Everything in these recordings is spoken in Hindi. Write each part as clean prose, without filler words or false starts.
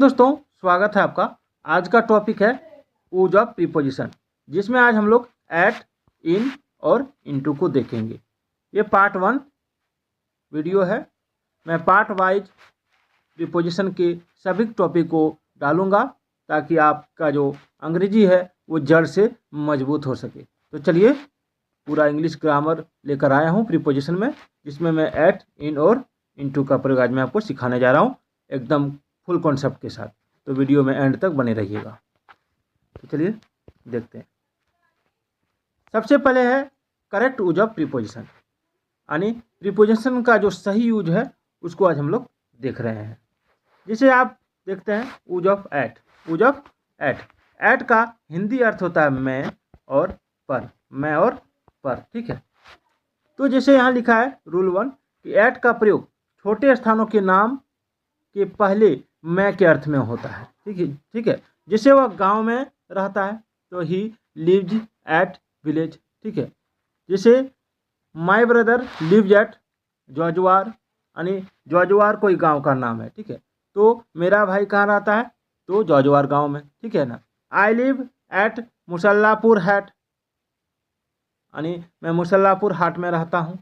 दोस्तों, स्वागत है आपका। आज का टॉपिक है यूज ऑफ प्रीपोजिशन, जिसमें आज हम लोग एट, इन और इनटू को देखेंगे। ये पार्ट 1 वीडियो है। मैं पार्ट वाइज प्रीपोजिशन के सभी टॉपिक को डालूंगा ताकि आपका जो अंग्रेजी है वो जड़ से मजबूत हो सके। तो चलिए, पूरा इंग्लिश ग्रामर लेकर आया हूँ प्रीपोजिशन में, जिसमें मैं एट, इन और इनटू का प्रयोग आज मैं आपको सिखाने जा रहा हूँ, एकदम फुल कॉन्सेप्ट के साथ। तो वीडियो में एंड तक बने रहिएगा। तो चलिए देखते हैं। सबसे पहले है करेक्ट यूज ऑफ प्रीपोजिशन, यानी प्रीपोजिशन का जो सही यूज है उसको आज हम लोग देख रहे हैं। जिसे आप देखते हैं use of at. Use of at, at का हिंदी अर्थ होता है मैं और पर, मैं और पर, ठीक है। तो जैसे यहाँ लिखा है रूल 1 कि एट का प्रयोग छोटे स्थानों के नाम के पहले मैं के अर्थ में होता है, ठीक है। जैसे वह गांव में रहता है तो ही लिव्स एट विलेज, ठीक है। जैसे माय ब्रदर लिव्स एट जौजवार, यानी जौजवार कोई गांव का नाम है, ठीक है। तो मेरा भाई कहाँ रहता है, तो जौजवार गांव में, ठीक है ना। आई लिव एट मुसल्लापुर हाट, यानी मैं मुसल्लापुर हाट में रहता हूँ।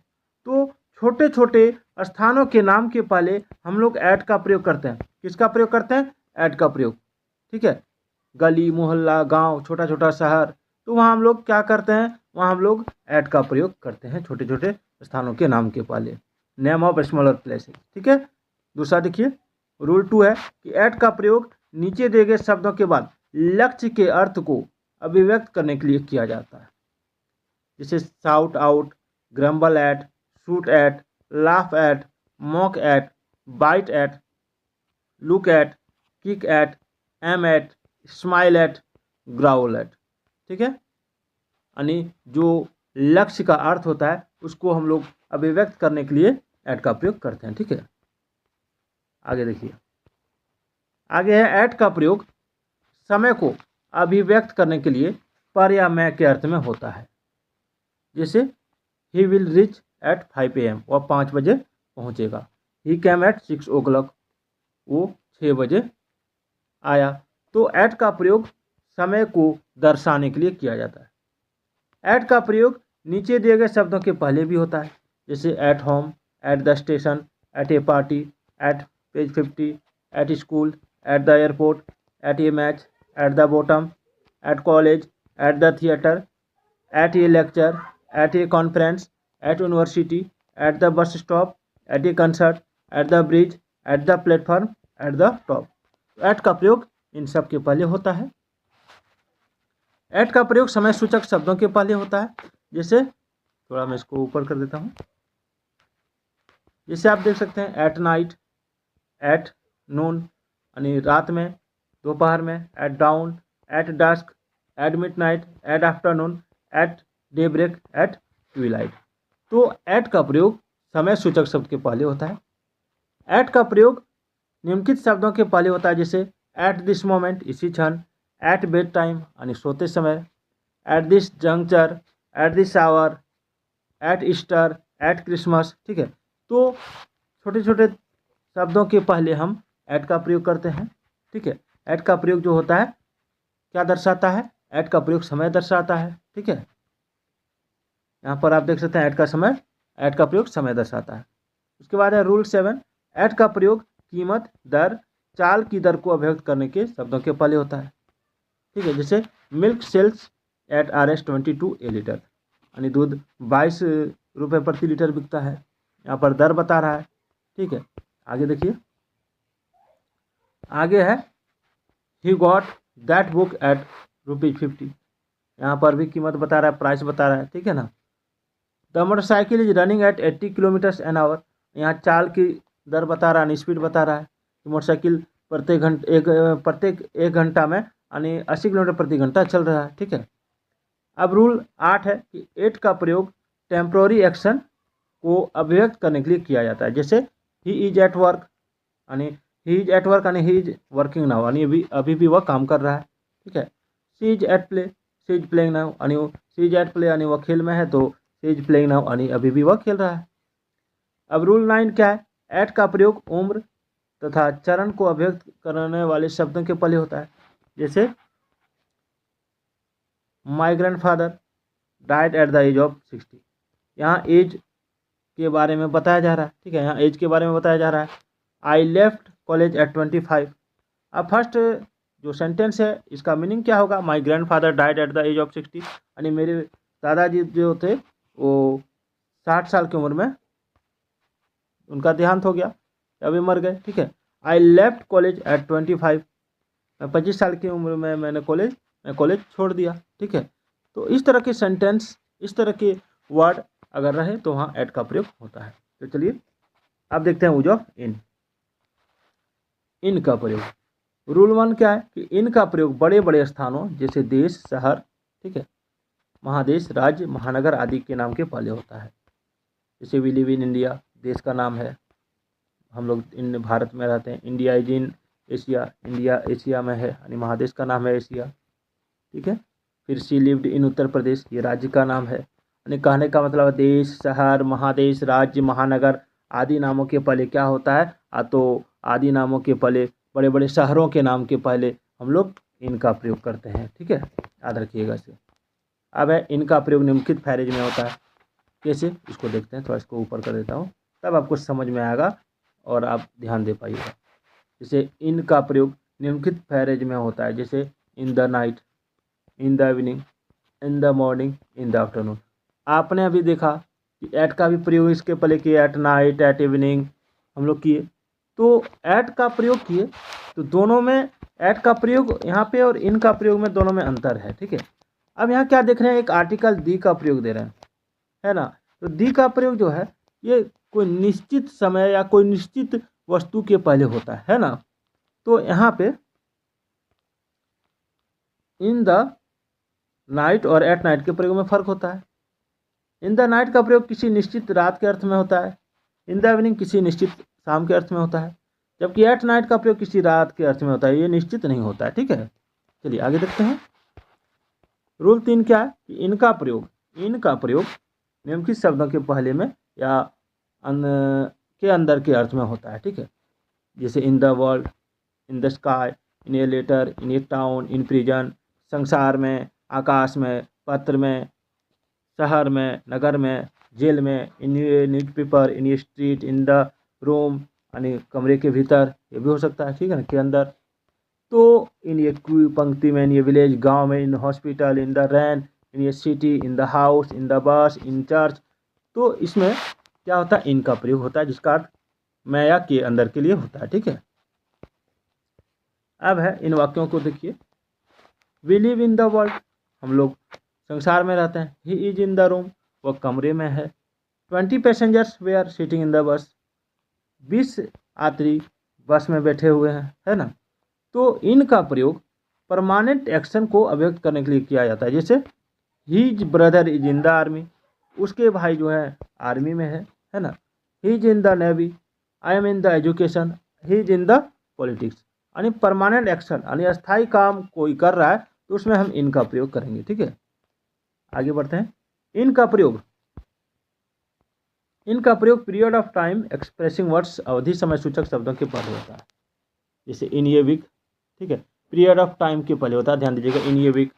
तो छोटे छोटे स्थानों के नाम के पहले हम लोग ऐट का प्रयोग करते हैं। किसका प्रयोग करते हैं? ऐट का प्रयोग, ठीक है। गली, मोहल्ला, गांव, छोटा छोटा शहर, तो वहाँ हम लोग क्या करते हैं, वहाँ हम लोग ऐट का प्रयोग करते हैं छोटे छोटे स्थानों के नाम के पहले, नेम ऑफ स्मॉलर प्लेसेस, ठीक है। दूसरा देखिए, रूल 2 है कि ऐट का प्रयोग नीचे दिए गए शब्दों के बाद लक्ष्य के अर्थ को अभिव्यक्त करने के लिए किया जाता है। जैसे shout out, grumble at, shoot at, laugh at, mock at, bite at, look at, kick at, aim at, smile at, growl at, ठीक है। यानी जो लक्ष्य का अर्थ होता है उसको हम लोग अभिव्यक्त करने के लिए एट का प्रयोग करते हैं, ठीक है। आगे देखिए, आगे है एट का प्रयोग समय को अभिव्यक्त करने के लिए पर या मैं के अर्थ में होता है। जैसे he will reach at 5 AM, वह 5 बजे पहुंचेगा। ही कैम एट 6 o'clock, वो 6 बजे आया। तो एट का प्रयोग समय को दर्शाने के लिए किया जाता है। एट का प्रयोग नीचे दिए गए शब्दों के पहले भी होता है। जैसे at home, at the station, at a party, at page 50, at school, at the airport, at a match, at the bottom, at college, at the theatre, at a lecture, at a conference, at university, at the bus stop, at a concert, at the bridge, at the platform, at the top. At का प्रयोग इन सब के पहले होता है। एट का प्रयोग समय सूचक शब्दों के पहले होता है। जैसे थोड़ा मैं इसको ऊपर कर देता हूँ। जैसे आप देख सकते हैं एट नाइट, एट नून यानी रात में, दोपहर में, at dawn, at dusk, at midnight, at afternoon, at daybreak, at twilight. तो एट का प्रयोग समय सूचक शब्द के पहले होता है। एट का प्रयोग निम्नलिखित शब्दों के पहले होता है। जैसे एट दिस मोमेंट, इसी क्षण, एट बेड टाइम यानी सोते समय, at this juncture, at this hour, at Easter, at Christmas, ठीक है। तो छोटे छोटे शब्दों के पहले हम एट का प्रयोग करते हैं, ठीक है। एट का प्रयोग जो होता है क्या दर्शाता है? एट का प्रयोग समय दर्शाता है, ठीक है। यहाँ पर आप देख सकते हैं एट का प्रयोग समय दर्शाता है। उसके बाद है रूल 7, एट का प्रयोग कीमत, दर, चाल की दर को अभिव्यक्त करने के शब्दों के पहले होता है, ठीक है। जैसे milk sells at RS 22 a litre, यानी दूध 22 रुपये प्रति लीटर बिकता है। यहाँ पर दर बता रहा है, ठीक है। आगे देखिए, आगे है he got that book at ₹50, यहाँ पर भी कीमत बता रहा है, प्राइस बता रहा है, ठीक है ना। The motorcycle is running at 80 kilometres an hour, यहाँ चाल की दर बता रहा है, स्पीड बता रहा है कि मोटरसाइकिल प्रत्येक एक घंटा में यानी 80 किलोमीटर प्रति घंटा चल रहा है, ठीक है। अब रूल 8 है कि एट का प्रयोग टेम्प्रोरी एक्शन को अभिव्यक्त करने के लिए किया जाता है। जैसे ही इज एट वर्क, यानी ही इज एट वर्क यानी ही इज वर्किंग नाउ, यानी अभी भी वह काम कर रहा है, ठीक है। She is at play, she is playing now, यानी सी इज एट प्ले यानी वह खेल में है, तो सी इज प्लेइंग नाउ यानी अभी भी वह खेल रहा है। अब रूल 9 क्या है? एट का प्रयोग उम्र, तथा चरण को अभिव्यक्त करने वाले शब्दों के पहले होता है। जैसे my grandfather died at the age of 60, यहाँ एज के बारे में बताया जा रहा है। ठीक है, यहाँ एज के बारे में बताया जा रहा है। I left college eight 25। अब फर्स्ट जो सेंटेंस है इसका मीनिंग क्या होगा, my grandfather died at the age of 60, यानी मेरे दादाजी जो थे वो 60 साल की उम्र में उनका देहांत हो गया, अभी मर गए। ठीक है, आई लेफ्ट कॉलेज एट 25, मैं 25 साल की उम्र में मैं कॉलेज छोड़ दिया। ठीक है, तो इस तरह के सेंटेंस, इस तरह के वर्ड अगर रहे तो वहाँ एट का प्रयोग होता है। तो चलिए अब देखते हैं यूज ऑफ इन का प्रयोग। रूल 1 क्या है कि इन का प्रयोग बड़े बड़े स्थानों जैसे देश, शहर, ठीक है, महादेश, राज्य, महानगर आदि के नाम के पहले होता है। जैसे वी लिव इन इंडिया, देश का नाम है, हम लोग इन भारत में रहते हैं। India is in Asia, India Asia में है, यानी महादेश का नाम है एशिया। ठीक है, फिर she lived in Uttar Pradesh, ये राज्य का नाम है। यानी कहने का मतलब देश, शहर, महादेश, राज्य, महानगर आदि नामों के पहले क्या होता है, तो आदि नामों के पहले, बड़े बड़े शहरों के नाम के पहले हम लोग इनका प्रयोग करते हैं। ठीक है, याद रखिएगा इसे। अब है इनका प्रयोग निम्नलिखित फैरेज में होता है। कैसे, इसको देखते हैं। थोड़ा इसको ऊपर कर देता हूँ, तब आपको समझ में आएगा और आप ध्यान दे पाइएगा। जैसे इनका प्रयोग निम्नलिखित फैरेज में होता है, जैसे in the night, in the evening, in the morning, in the afternoon. आपने अभी देखा कि एट का भी प्रयोग इसके पहले किए, एट नाइट, एट इवनिंग हम लोग किए, तो एट का प्रयोग किए, तो दोनों में एट का प्रयोग यहाँ पे और इन का प्रयोग में दोनों में अंतर है। ठीक है, अब यहाँ क्या देख रहे हैं, एक आर्टिकल दी का प्रयोग दे रहे हैं, है ना। तो दी का प्रयोग जो है ये कोई निश्चित समय या कोई निश्चित वस्तु के पहले होता है ना। तो यहाँ पे इन द नाइट और एट नाइट के प्रयोग में फर्क होता है। इन द नाइट का प्रयोग किसी निश्चित रात के अर्थ में होता है, इन द इवनिंग किसी निश्चित शाम के अर्थ में होता है, जबकि एट नाइट का प्रयोग किसी रात के अर्थ में होता है, ये निश्चित नहीं होता है। ठीक है, चलिए आगे देखते हैं। रूल 3 क्या है कि इनका प्रयोग निम्नलिखित शब्दों के पहले में या के अंदर के अर्थ में होता है। ठीक है, जैसे in the world, in the sky, in a letter, in a town, in prison, संसार में, आकाश में, पत्र में, शहर में, नगर में, जेल में, in a newspaper, in a street, in the room, यानी कमरे के भीतर, ये भी हो सकता है। ठीक है ना, के अंदर। तो इन ये पंक्ति में, इन ये विलेज, गांव में, in hospital, in the rain, इन ये city, in the house, in the बस, इन चर्च। तो इसमें क्या होता है, इनका प्रयोग होता है, जिसका अर्थ मैं या के अंदर के लिए होता है। ठीक है, अब है इन वाक्यों को देखिए। We live in the world, हम लोग संसार में रहते हैं। He is in the room, वह कमरे में है। 20 passengers they are sitting in the bus, 20 यात्री बस में बैठे हुए हैं, है ना। तो इनका प्रयोग परमानेंट एक्शन को अभिव्यक्त करने के लिए किया जाता है। जैसे his brother is in the army, उसके भाई जो है आर्मी में है ना। He is in the navy, I am in the education, he is in the politics. यानी परमानेंट एक्शन, यानी अस्थायी काम कोई कर रहा है तो उसमें हम इनका प्रयोग करेंगे। ठीक है, आगे बढ़ते हैं। इनका प्रयोग period of time expressing words, अवधि समय सूचक शब्दों के पहले होता है। जैसे इन ये वीक, ठीक है, पीरियड ऑफ टाइम के पहले होता है, ध्यान दीजिएगा। In a week,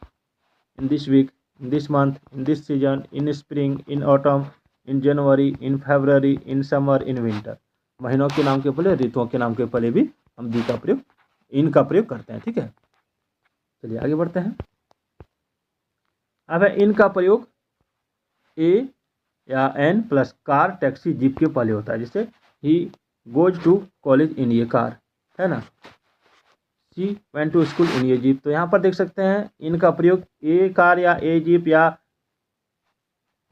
in this week, in this month, in this season, in spring, in autumn, in January, in February, in summer, in winter. महीनों के नाम के पहले, ऋतुओं के नाम के पहले भी हम दी का प्रयोग, इनका प्रयोग करते हैं। ठीक है, चलिए आगे बढ़ते हैं। अब है इनका प्रयोग ए या an plus car, taxi, jeep के पहले होता है। जैसे he goes to college in a car, है ना। She went to school in a jeep. तो यहाँ पर देख सकते हैं इनका प्रयोग ए कार या ए जीप या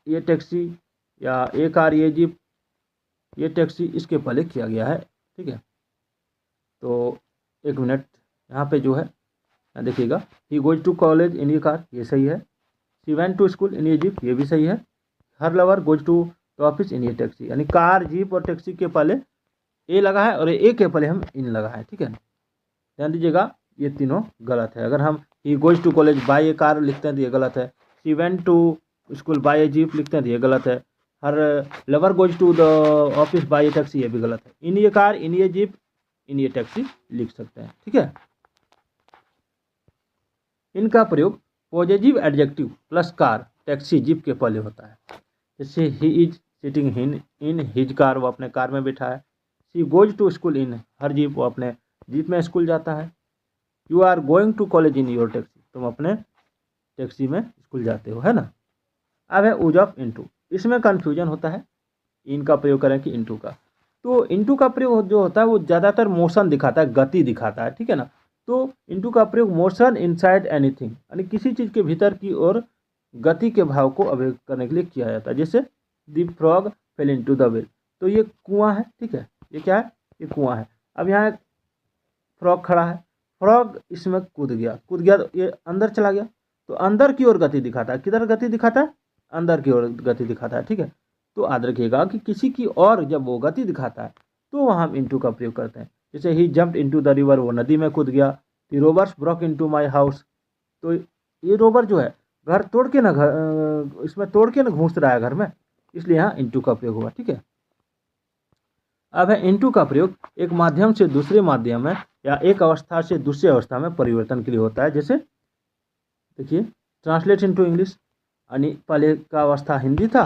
ये टैक्सी या ए कार ये जीप ये टैक्सी, इसके पहले किया गया है। ठीक है, तो एक मिनट, यहाँ पे जो है देखिएगा, he goes to college in a car, ये सही है। She went to school in a jeep, ये भी सही है। Her lover goes to the office in a taxi, यानी कार, जीप और टैक्सी के पहले ए लगा है और ए के पहले हम इन लगा है। ठीक है, ध्यान दीजिएगा, ये तीनों गलत है। अगर हम he goes to college by a car लिखते हैं तो ये गलत है। She went to school by a jeep लिखते हैं तो ये गलत है। Her lover goes to the office by a taxi, ये भी गलत है। इन a car, in a jeep, in A taxi लिख सकते हैं। ठीक है, इनका प्रयोग positive adjective plus car, taxi, jeep के पहले होता है। जैसे he is sitting in his car, वो अपने कार में बैठा है। She goes to school in her jeep, वो अपने जीप में स्कूल जाता है। You are going to college in your taxi, तुम अपने टैक्सी में स्कूल जाते हो, है ना। अब है यूज ऑफ इनटू, इसमें कन्फ्यूजन होता है इन का प्रयोग करें कि इनटू का। तो इनटू का प्रयोग जो होता है वो ज़्यादातर मोशन दिखाता है, गति दिखाता है। ठीक है ना, तो इनटू का प्रयोग मोशन इनसाइड एनीथिंग, यानी किसी चीज़ के भीतर की ओर गति के भाव को अभिव्यक्त करने के लिए किया जाता है। जैसे the frog fail into the well, तो ये कुआं है। ठीक है, ये क्या है, ये कुआं है। अब यहाँ एक फ्रॉग खड़ा है, फ्रॉग इसमें कूद गया तो ये अंदर चला गया, तो अंदर की ओर गति दिखाता है। किधर गति दिखाता है, अंदर की ओर गति दिखाता है। ठीक है, तो याद रखिएगा कि किसी की ओर जब वो गति दिखाता है तो वहाँ हम इनटू का प्रयोग करते हैं। जैसे ही जंप्ड इनटू द रिवर, वो नदी में कूद गया। The robbers broke into my house, तो ये रोबर जो है घर तोड़ के ना इसमें तोड़ के ना घुस रहा है घर में, इसलिए यहाँ इनटू का प्रयोग हुआ। ठीक है, अब है इनटू का प्रयोग एक माध्यम से दूसरे माध्यम में या एक अवस्था से दूसरी अवस्था में परिवर्तन के लिए होता है। जैसे देखिए ट्रांसलेट इनटू इंग्लिश, यानी पहले का अवस्था हिंदी था,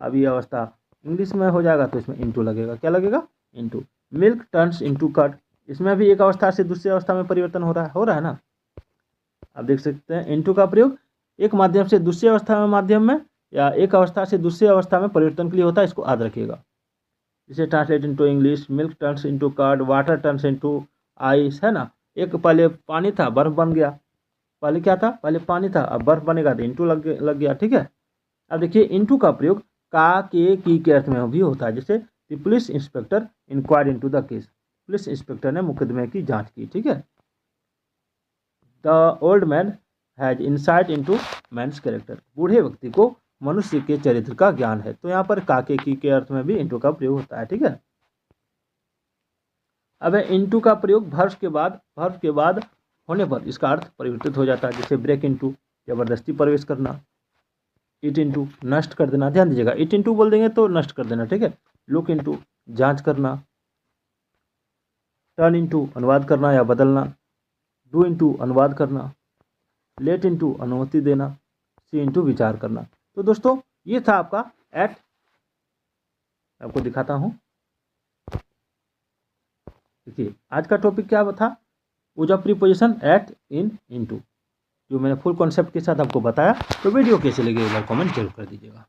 अब ये अवस्था इंग्लिश में हो जाएगा, तो इसमें इनटू लगेगा। क्या लगेगा, into. Milk turns into curd, इसमें भी एक अवस्था से दूसरी अवस्था में परिवर्तन हो रहा है ना। आप देख सकते हैं इनटू का प्रयोग एक माध्यम से दूसरी अवस्था में या एक अवस्था से दूसरी अवस्था में परिवर्तन के लिए होता है, इसको याद रखिएगा। जैसे translate into English, milk turns into curd, water turns into ice, है ना। एक पहले पानी था, बर्फ बन गया। पहले क्या था, पहले पानी था, अब बर्फ बनेगा तो इनटू लग गया। ठीक है, अब देखिए इनटू का प्रयोग का, के, की के अर्थ में भी होता है। जैसे the police inspector inquired into the case, police inspector ने मुकदमे की जांच की। ठीक है, the old man has insight into man's character, बूढ़े व्यक्ति को मनुष्य के चरित्र का ज्ञान है। तो यहाँ पर का, के, की के अर्थ में भी इनटू का प्रयोग होता है। ठीक है, अब है इनटू का प्रयोग वर्ब के बाद होने पर इसका अर्थ परिवर्तित हो जाता है। जैसे ब्रेक इनटू, जबरदस्ती प्रवेश करना। इट इनटू, नष्ट कर देना। ध्यान दीजिएगा, इट इनटू बोल देंगे तो नष्ट कर देना। ठीक है, लुक इनटू, जांच करना। टर्न इनटू, अनुवाद करना या बदलना। डू इनटू, अनुवाद करना। लेट इनटू, अनुमति देना। सी इनटू, विचार करना। तो दोस्तों ये था आपका एट, आपको दिखाता हूँ। देखिए आज का टॉपिक क्या था, use of preposition at, in, into, जो मैंने फुल कॉन्सेप्ट के साथ आपको बताया। तो वीडियो कैसे लगे एक बार कमेंट जरूर कर दीजिएगा।